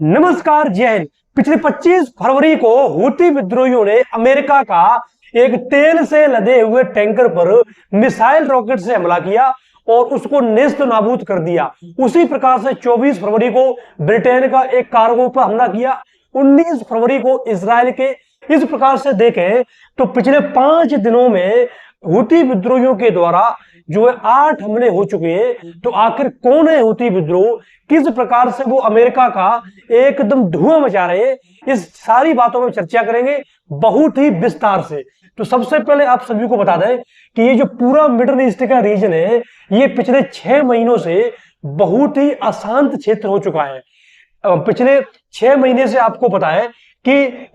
नमस्कार, जय हिंद। पिछले 25 फरवरी को हूती विद्रोहियों ने अमेरिका का एक तेल से लदे हुए टैंकर पर मिसाइल रॉकेट से हमला किया और उसको नेस्त नाबूद कर दिया। उसी प्रकार से 24 फरवरी को ब्रिटेन का एक कार्गो पर हमला किया। 19 फरवरी को इजराइल के। इस प्रकार से देखें तो पिछले 5 दिनों में हूती विद्रोहियों के द्वारा जो है 8 हमले हो चुके हैं। तो आखिर कौन है हूती विद्रोह, किस प्रकार से वो अमेरिका का एकदम धुआं मचा रहे हैं, इस सारी बातों में चर्चा करेंगे बहुत ही विस्तार से। तो सबसे पहले आप सभी को बता दें कि ये जो पूरा मिडिल ईस्ट का रीजन है, ये पिछले 6 महीनों से बहुत ही अशांत क्षेत्र हो चुका है। पिछले 6 महीने से आपको पता है कि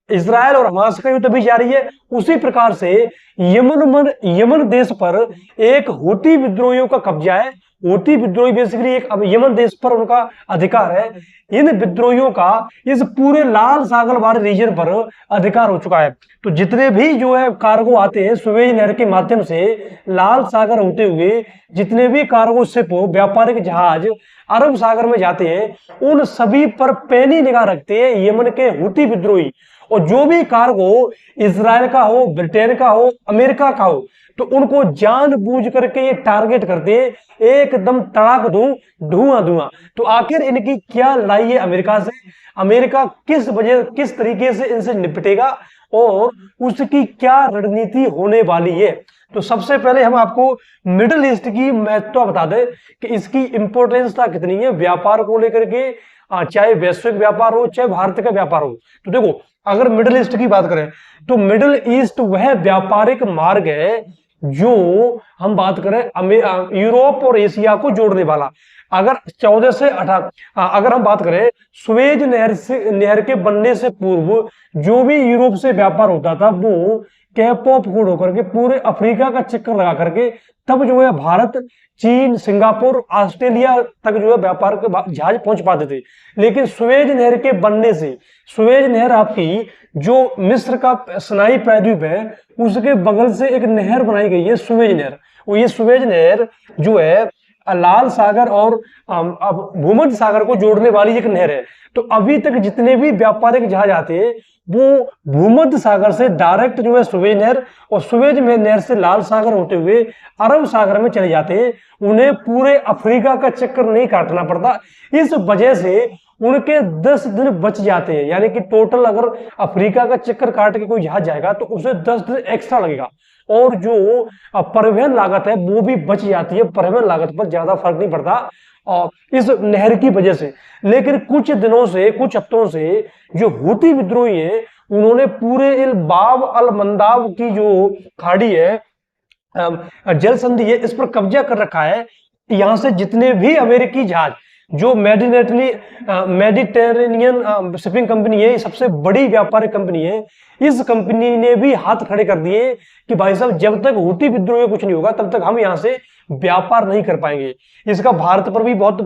इजराइल और हमास का युद्ध भी जारी है। उसी प्रकार से यमन देश पर एक हूती विद्रोहियों का कब्जा है। हूती विद्रोही बेसिकली एक यमन देश पर उनका अधिकार है। इन विद्रोहियों का इस पूरे लाल सागर वाले रीजन पर अधिकार हो चुका है। तो जितने भी जो है कार्गो आते हैं सुएज नहर के माध्यम से लाल सागर होते हुए, जितने भी कार्गो शिप व्यापारिक जहाज अरब सागर में जाते हैं, उन सभी पर पैनी निगाह रखते हैं यमन के हूती विद्रोही। और जो भी कार्गो इजराइल का हो, ब्रिटेन का हो, अमेरिका का हो, तो उनको जानबूझ करके ये टारगेट करते हैं एकदम तड़ाक धुआं धुआं। तो आखिर इनकी क्या लड़ाई है अमेरिका से, अमेरिका किस तरीके से इनसे निपटेगा और उसकी क्या रणनीति होने वाली है। तो सबसे पहले हम आपको मिडिल ईस्ट की महत्व बता दें कि इसकी इंपोर्टेंस कितनी है व्यापार को लेकर के, चाहे वैश्विक व्यापार हो चाहे भारत का व्यापार हो। तो देखो, अगर मिडिल ईस्ट की बात करें तो मिडिल ईस्ट वह व्यापारिक मार्ग है जो हम बात करें यूरोप और एशिया को जोड़ने वाला। अगर 14 से 18 अगर हम बात करें सुएज नहर के बनने से पूर्व जो भी यूरोप से व्यापार होता था वो कैप ऑफ गुड होकर के पूरे अफ्रीका का चक्कर लगा करके तब जो है भारत, चीन, सिंगापुर, ऑस्ट्रेलिया तक जो है व्यापार के जहाज पहुंच पाते थे। लेकिन सुएज नहर के बनने से, सुएज नहर आपकी जो मिस्र का सिनाई प्रायद्वीप है उसके बगल से एक नहर बनाई गई है सुएज नहर। और ये सुएज नहर जो है लाल सागर और भूमध्य सागर को जोड़ने वाली एक नहर है। तो अभी तक जितने भी व्यापारिक जहाज आते हैं वो भूमध्य सागर से डायरेक्ट जो है सुएज नहर और सुएज नहर से लाल सागर होते हुए अरब सागर में चले जाते हैं। उन्हें पूरे अफ्रीका का चक्कर नहीं काटना पड़ता। इस वजह से उनके 10 दिन बच जाते हैं। यानी कि टोटल अगर अफ्रीका का चक्कर काट के कोई जहाज जाएगा तो उसे 10 दिन एक्स्ट्रा लगेगा और जो परिवहन लागत है वो भी बच जाती है। परिवहन लागत पर ज्यादा फर्क नहीं पड़ता और इस नहर की वजह से। लेकिन कुछ दिनों से, कुछ हफ्तों से जो हूती विद्रोही है उन्होंने पूरे बाब अल मंदाब की जो खाड़ी है, जल संधि है, इस पर कब्जा कर रखा है। यहां से जितने भी अमेरिकी जहाज जो मेडिटेरेनियन शिपिंग कंपनी है, सबसे बड़ी व्यापारिक कंपनी है, इस कंपनी ने भी हाथ खड़े कर दिए कि भाई साहब जब तक हूती विद्रोह कुछ नहीं होगा तब तक हम यहां से व्यापार नहीं कर पाएंगे। इसका भारत पर भी बहुत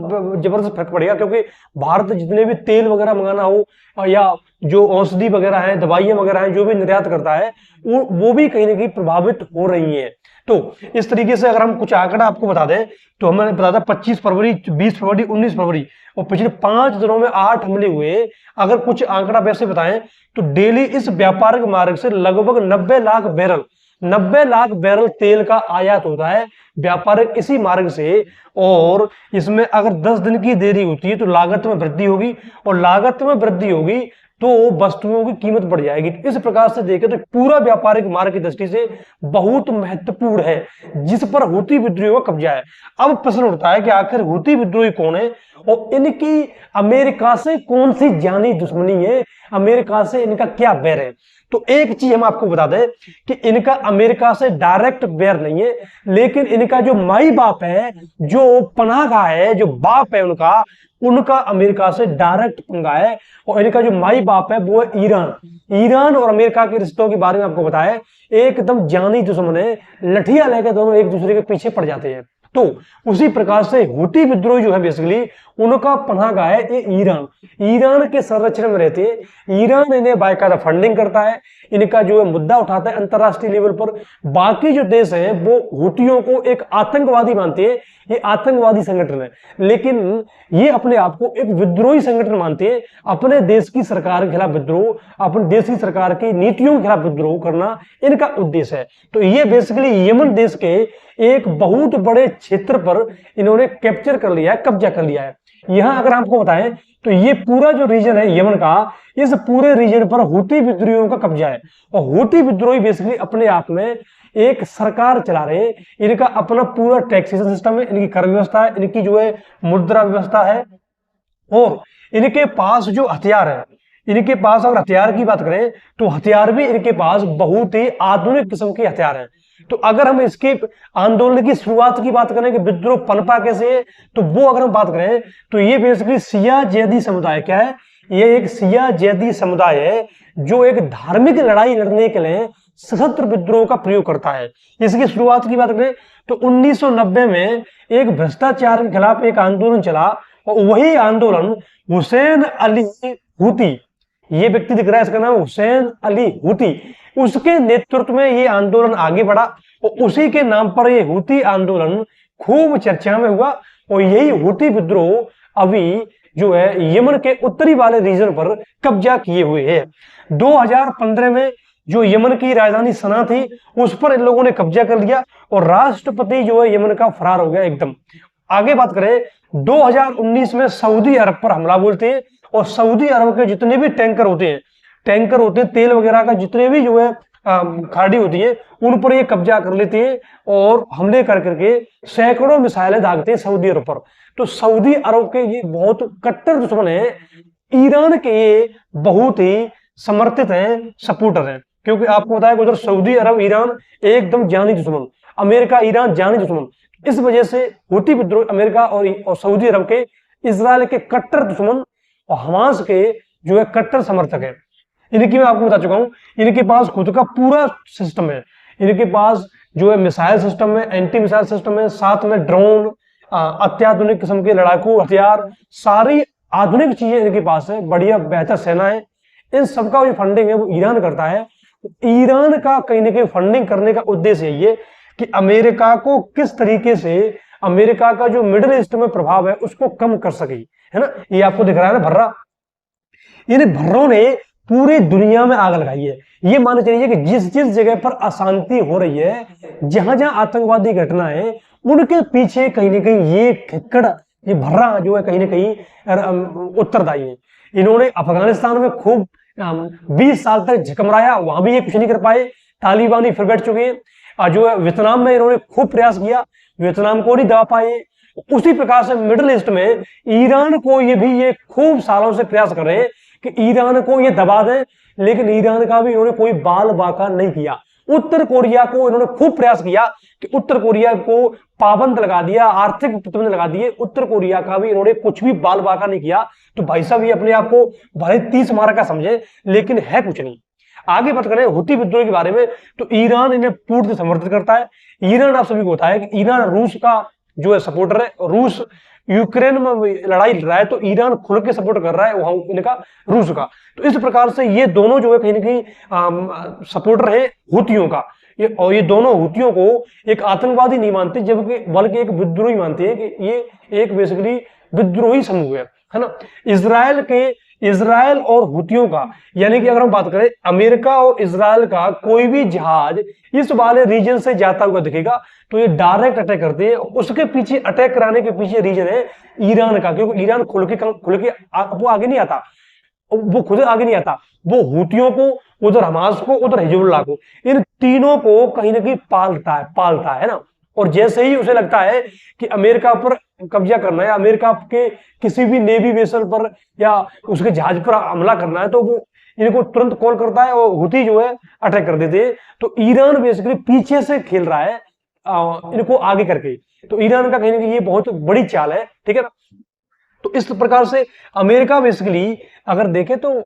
जबरदस्त फर्क पड़ेगा क्योंकि भारत जितने भी तेल वगैरह मंगाना हो या जो औषधि वगैरह है, दवाइयां वगैरह हैं, जो भी निर्यात करता है वो भी कहीं ना कहीं प्रभावित हो रही है। तो इस तरीके से अगर हम कुछ आंकड़ा आपको बता दें तो हमने बता था 25 फरवरी, 20 फरवरी, 19 फरवरी और पिछले 5 दिनों में 8 हमले हुए। अगर कुछ आंकड़ा वैसे बताएं तो डेली इस व्यापारिक मार्ग से लगभग 90 लाख बैरल तेल का आयात होता है व्यापारिक इसी मार्ग से। और इसमें अगर 10 दिन की देरी होती है तो लागत में वृद्धि होगी और लागत में वृद्धि होगी तो वस्तुओं की कीमत बढ़ जाएगी। इस प्रकार से देखें तो पूरा व्यापारिक मार्ग की दृष्टि से बहुत महत्वपूर्ण है जिस पर हूती विद्रोहियों का कब्जा है। अब प्रश्न उठता है कि आखिर हूती विद्रोही कौन है और इनकी अमेरिका से कौन सी जानी दुश्मनी है, अमेरिका से इनका क्या वैर है। तो एक चीज हम आपको बता दें कि इनका अमेरिका से डायरेक्ट वैर नहीं है, लेकिन इनका जो माई बाप है, जो पनाहगाह है, जो बाप है उनका अमेरिका से डायरेक्ट पंगा है। और इनका जो माई बाप है वो है ईरान और अमेरिका के रिश्तों के बारे में आपको बताया, एकदम जानी दुश्मन है, लठियां लेकर दोनों एक दूसरे के पीछे पड़ जाते हैं। तो उसी प्रकार से हूती विद्रोही जो है बेसिकली उनका पनाहगाह है ये ईरान। ईरान के संरक्षण में रहते हैं, ईरान इन्हें बाकायदा फंडिंग करता है, इनका जो है मुद्दा उठाता है अंतरराष्ट्रीय लेवल पर। बाकी जो देश हैं वो हुतियों को एक आतंकवादी मानते हैं, ये आतंकवादी संगठन है, लेकिन ये अपने आप को एक विद्रोही संगठन मानते हैं। अपने देश की सरकार के खिलाफ विद्रोह, अपने देश की सरकार की नीतियों के खिलाफ विद्रोह करना इनका उद्देश्य है। तो ये बेसिकली यमन देश के एक बहुत बड़े क्षेत्र पर इन्होंने कैप्चर कर लिया है, कब्जा कर लिया है। यहां अगर आपको बताएं तो ये पूरा जो रीजन है यमन का, इस पूरे रीजन पर हुती विद्रोहियों का कब्जा है। और हुती विद्रोही बेसिकली अपने आप में एक सरकार चला रहे हैं, इनका अपना पूरा टैक्सेशन सिस्टम है, इनकी कर व्यवस्था है, इनकी जो है मुद्रा व्यवस्था है, और इनके पास जो हथियार है, इनके पास अगर हथियार की बात करें तो हथियार भी इनके पास बहुत ही आधुनिक किस्म के हथियार हैं। तो अगर हम इसके आंदोलन की शुरुआत की बात करें कि विद्रोह पनपा कैसे है, तो वो अगर हम बात करें तो ये बेसिकली शिया जैदी समुदाय क्या है, ये एक शिया जैदी समुदाय है जो एक धार्मिक लड़ाई लड़ने के लिए सशस्त्र विद्रोह का प्रयोग करता है। इसकी शुरुआत की बात करें तो 1990 में एक भ्रष्टाचार के खिलाफ एक आंदोलन चला, और वही आंदोलन हुसैन अली हुती, ये व्यक्ति दिख रहा है, इसका नाम हुसैन अली हुती, उसके नेतृत्व में ये आंदोलन आगे बढ़ा, और उसी के नाम पर ये हुती आंदोलन खूब चर्चा में हुआ। और यही हुती विद्रोह अभी जो है यमन के उत्तरी वाले रीजन पर कब्जा किए हुए है। 2015 में जो यमन की राजधानी सना थी उस पर इन लोगों ने कब्जा कर लिया, और राष्ट्रपति जो है यमन का फरार हो गया एकदम। आगे बात करें 2019 में सऊदी अरब पर हमला बोलते हैं, और सऊदी अरब के जितने भी टैंकर होते हैं तेल वगैरह का, जितने भी जो है खाड़ी होती है, उन पर ये कब्जा कर लेते हैं और हमले कर करके सैकड़ों मिसाइलें दागते हैं सऊदी अरब पर। तो सऊदी अरब के ये बहुत कट्टर दुश्मन है, ईरान के ये बहुत ही समर्थित हैं, सपोर्टर हैं, क्योंकि आपको बताया उधर सऊदी अरब ईरान एकदम जानी दुश्मन, अमेरिका ईरान जानी दुश्मन। इस वजह से हुती विद्रोह अमेरिका और सऊदी अरब के इजराइल के कट्टर दुश्मन और हमास के जो है कट्टर समर्थक है। इनकी मैं आपको बता चुका हूं, इनके पास खुद का पूरा सिस्टम है, इनके पास जो है मिसाइल सिस्टम है, एंटी मिसाइल सिस्टम है, साथ में ड्रोन, अत्याधुनिक किस्म के लड़ाकू हथियार, सारी आधुनिक चीजें इनके पास है, बढ़िया बेहतर सेना है। इन सबका जो फंडिंग है वो ईरान करता है। ईरान का कहीं ना कहीं फंडिंग करने का उद्देश्य ये कि अमेरिका को किस तरीके से अमेरिका का जो मिडिल ईस्ट में प्रभाव है उसको कम कर सके, है ना। ये आपको दिख रहा है ना भर्रा, इन भर्रों ने पूरी दुनिया में आग लगाई है। ये मान चलिए कि जिस जिस जगह पर अशांति हो रही है, जहां जहां आतंकवादी घटना है, उनके पीछे कहीं ना कहीं ये खिक्कड़, ये भर्रा जो है कहीं ना कहीं उत्तरदायी है। इन्होंने अफगानिस्तान में खूब 20 साल तक झकमराया, वहां भी ये कुछ नहीं कर पाए, तालिबानी फिर बैठ चुके हैं। जो है वियतनाम में इन्होंने खूब प्रयास किया, वियतनाम को नहीं दबा पाए। उसी प्रकार से मिडिल ईस्ट में ईरान को ये खूब सालों से प्रयास कर रहे हैं कि ईरान को ये दबा दें, लेकिन ईरान का भी इन्होंने कोई बाल बाका नहीं किया। उत्तर कोरिया को इन्होंने खूब प्रयास किया कि उत्तर कोरिया को पाबंद लगा दिया, आर्थिक प्रतिबंध लगा दिए, उत्तर कोरिया का भी इन्होंने कुछ भी बाल बाका नहीं किया। तो भाई साहब ये अपने आप को भले 30 मारा का समझे, लेकिन है कुछ नहीं। आगे बात करें हुती विद्रोह के बारे में, तो ईरान इन्हें पूर्ण समर्थित करता है। ईरान आप सभी को होता है कि ईरान रूस का जो है सपोर्टर है, रूस यूक्रेन में लड़ाई लड़ रहा है तो ईरान खुल के सपोर्ट कर रहा है वहां इनका रूस का। तो इस प्रकार से ये दोनों जो है कहीं ना कहीं सपोर्टर है हुतियों का, और ये दोनों हुतियों को एक आतंकवादी नहीं मानते, जबकि बल्कि एक विद्रोही मानते हैं कि ये एक बेसिकली विद्रोही समूह है ना। इजराइल और हुतियों का, यानी कि अगर हम बात करें अमेरिका और इजराइल का कोई भी जहाज इस वाले रीजन से जाता हुआ दिखेगा तो ये डायरेक्ट अटैक करते हैं। उसके पीछे अटैक कराने के पीछे रीजन है ईरान का, क्योंकि ईरान खुल के वो आगे नहीं आता, वो खुद आगे नहीं आता, वो हुतियों को, उधर हमास को, उधर हिजबुल्लाह को, इन तीनों को कहीं ना कहीं पालता है ना। और जैसे ही उसे लगता है कि अमेरिका पर कब्जा करना है, अमेरिका के किसी भी नेवी वेसल पर या उसके जहाज पर हमला करना है, तो वो इनको तुरंत कॉल करता है और हुती जो है अटैक कर देते हैं। तो ईरान बेसिकली पीछे से खेल रहा है इनको आगे करके। तो ईरान का कहीं ना कहीं ये बहुत बड़ी चाल है, ठीक है ना। तो इस प्रकार से अमेरिका बेसिकली अगर देखें तो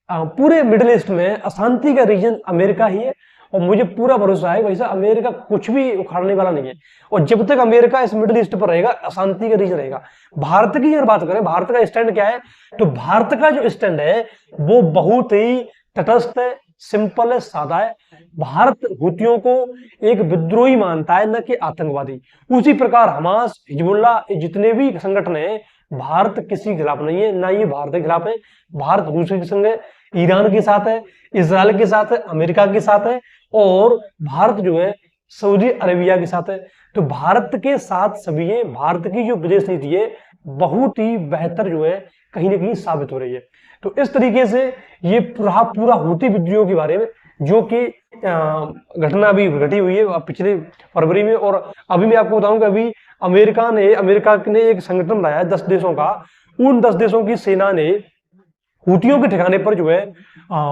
पूरे मिडिल ईस्ट में अशांति का रीजन अमेरिका ही है, और मुझे पूरा भरोसा है भाई साहब अमेरिका कुछ भी उखाड़ने वाला नहीं है। और जब तक अमेरिका इस मिडिल ईस्ट पर रहेगा, अशांति का रीजन रहेगा। भारत की अगर बात करें, भारत का स्टैंड क्या है, तो भारत का जो स्टैंड है वो बहुत ही तटस्थ है, सिंपल है, सादा है। भारत हुतियों को एक विद्रोही मानता है, न कि आतंकवादी। उसी प्रकार हमास, हिजबुल्लाह, जितने भी संगठन है, भारत किसी के खिलाफ नहीं है, ना ये भारत के खिलाफ है। भारत रूस के संग है, ईरान के साथ है, इजराइल के साथ है, अमेरिका के साथ है, और भारत जो है सऊदी अरेबिया के साथ है। तो भारत के साथ सभी है। भारत की जो विदेश नीति है बहुत ही बेहतर जो है कहीं ना कहीं साबित हो रही है। तो इस तरीके से ये पूरा हूती विद्रोह के बारे में, जो कि घटना अभी घटी हुई है पिछले फरवरी में। और अभी मैं आपको बताऊं कि अभी अमेरिका ने एक संगठन बनाया है 10 देशों का। उन 10 देशों की सेना ने हूतियों के ठिकाने पर जो है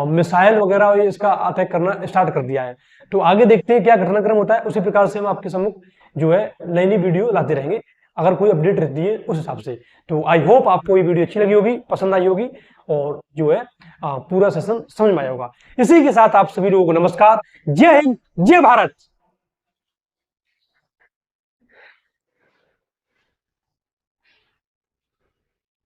मिसाइल वगैरह इसका अटैक करना स्टार्ट कर दिया है। तो आगे देखते हैं क्या घटनाक्रम होता है। उसी प्रकार से हम आपके सम्मुख जो है नई नई वीडियो लाते रहेंगे, अगर कोई अपडेट रहती है उस हिसाब से। तो आई होप आपको ये वीडियो अच्छी लगी होगी, पसंद आई होगी, और जो है पूरा सेशन समझ में आया होगा। इसी के साथ आप सभी लोगों को नमस्कार, जय हिंद, जय भारत।